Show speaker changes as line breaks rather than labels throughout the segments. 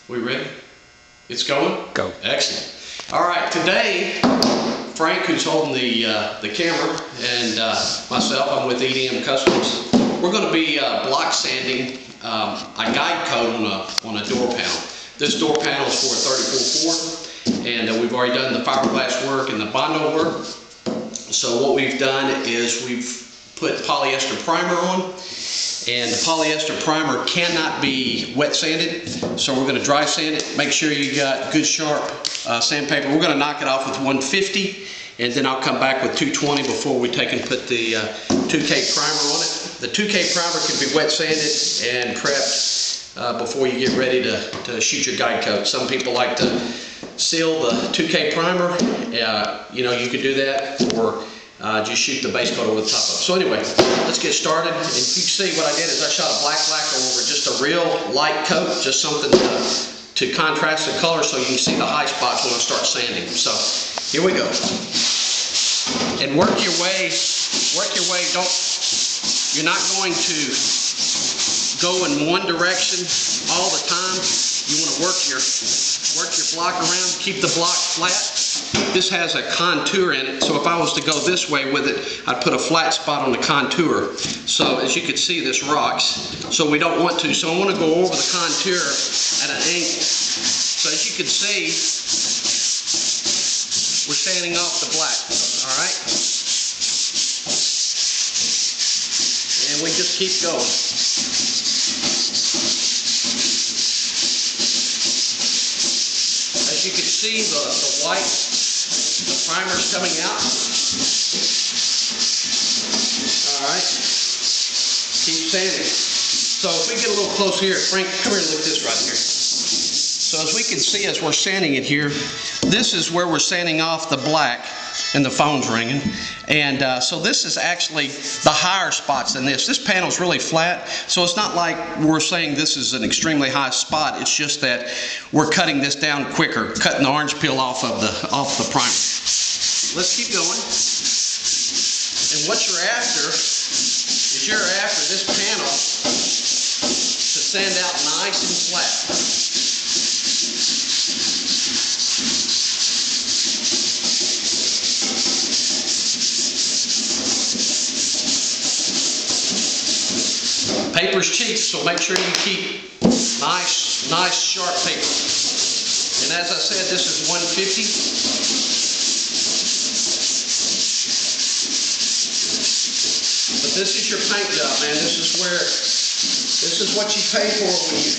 We ready? It's going?
Go.
Excellent. All right, today, Frank, who's holding the camera, and myself, I'm with EDM Customs. We're going to be block sanding a guide coat on a door panel. This door panel is for a 34 Ford, and we've already done the fiberglass work and the Bondo work. So what we've done is we've put polyester primer on. And the polyester primer cannot be wet sanded, so we're going to dry sand it. Make sure you got good sharp sandpaper. We're going to knock it off with 150, and then I'll come back with 220 before we take and put the 2K primer on it. The 2K primer can be wet sanded and prepped before you get ready to shoot your guide coat. Some people like to seal the 2K primer. You know, you could do that, or just shoot the base coat over the top of it. So anyway, let's get started. And you can see what I did is I shot a black lacquer over just a real light coat, just something to contrast the color so you can see the high spots when I start sanding. So here we go. And work your way. You're not going to go in one direction all the time. You want to work your block around, keep the block flat. This has a contour in it, so if I was to go this way with it, I'd put a flat spot on the contour. So as you can see, this rocks. So we don't want to. So I want to go over the contour at an angle. So as you can see, we're sanding off the black. All right? And we just keep going. As you can see, the white, the primer's coming out. All right. Keep sanding. So if we get a little close here, Frank, come here and look at this right here. So as we can see as we're sanding it here, this is where we're sanding off the black, and the phone's ringing. And so this is actually the higher spots than this. This panel's really flat, so it's not like we're saying this is an extremely high spot. It's just that we're cutting this down quicker, cutting the orange peel off the primer. Let's keep going. And what you're after is this panel to sand out nice and flat. Paper's cheap, so make sure you keep nice sharp paper. And as I said, this is 150. But this is your paint job, man. This is what you pay for when you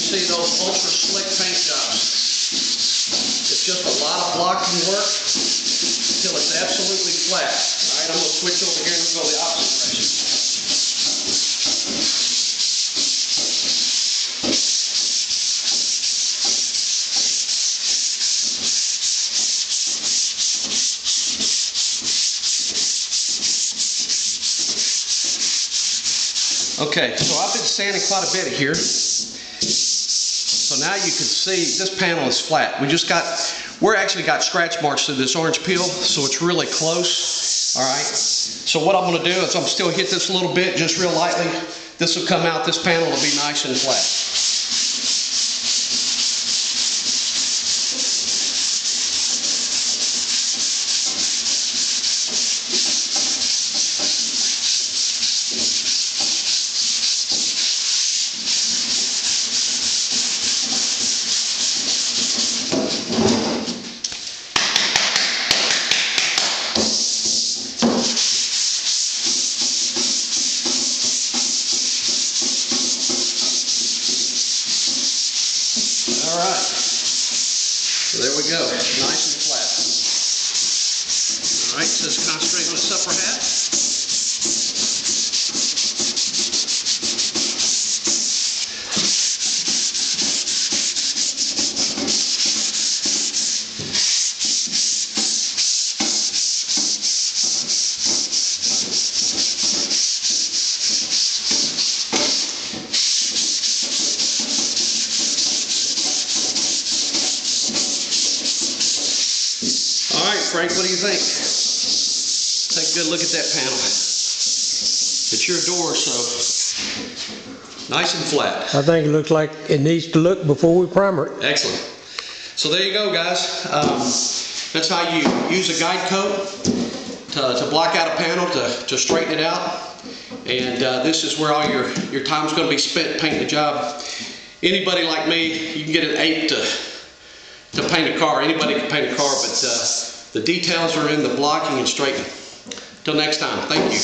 see those ultra slick paint jobs. It's just a lot of blocking work until it's absolutely flat. All right, I'm going to switch over here and go the opposite direction. Okay, so I've been sanding quite a bit here. So now you can see this panel is flat. We're actually got scratch marks through this orange peel, so it's really close. All right. So what I'm going to do is I'm still hit this a little bit, just real lightly. This will come out. This panel will be nice and flat. All right, so there we go, nice and flat. All right, so let's concentrate on its upper half. All right, Frank, what do you think? Take a good look at that panel. It's your door, so Nice and flat.
I think it looks like it needs to look before we primer it.
Excellent. So there you go, guys. That's how you use a guide coat to block out a panel, to straighten it out. And this is where all your time's going to be spent painting the job. Anybody like me, you can get an 8 to paint a car. Anybody can paint a car, but the details are in the blocking and straightening. Till next time, thank you.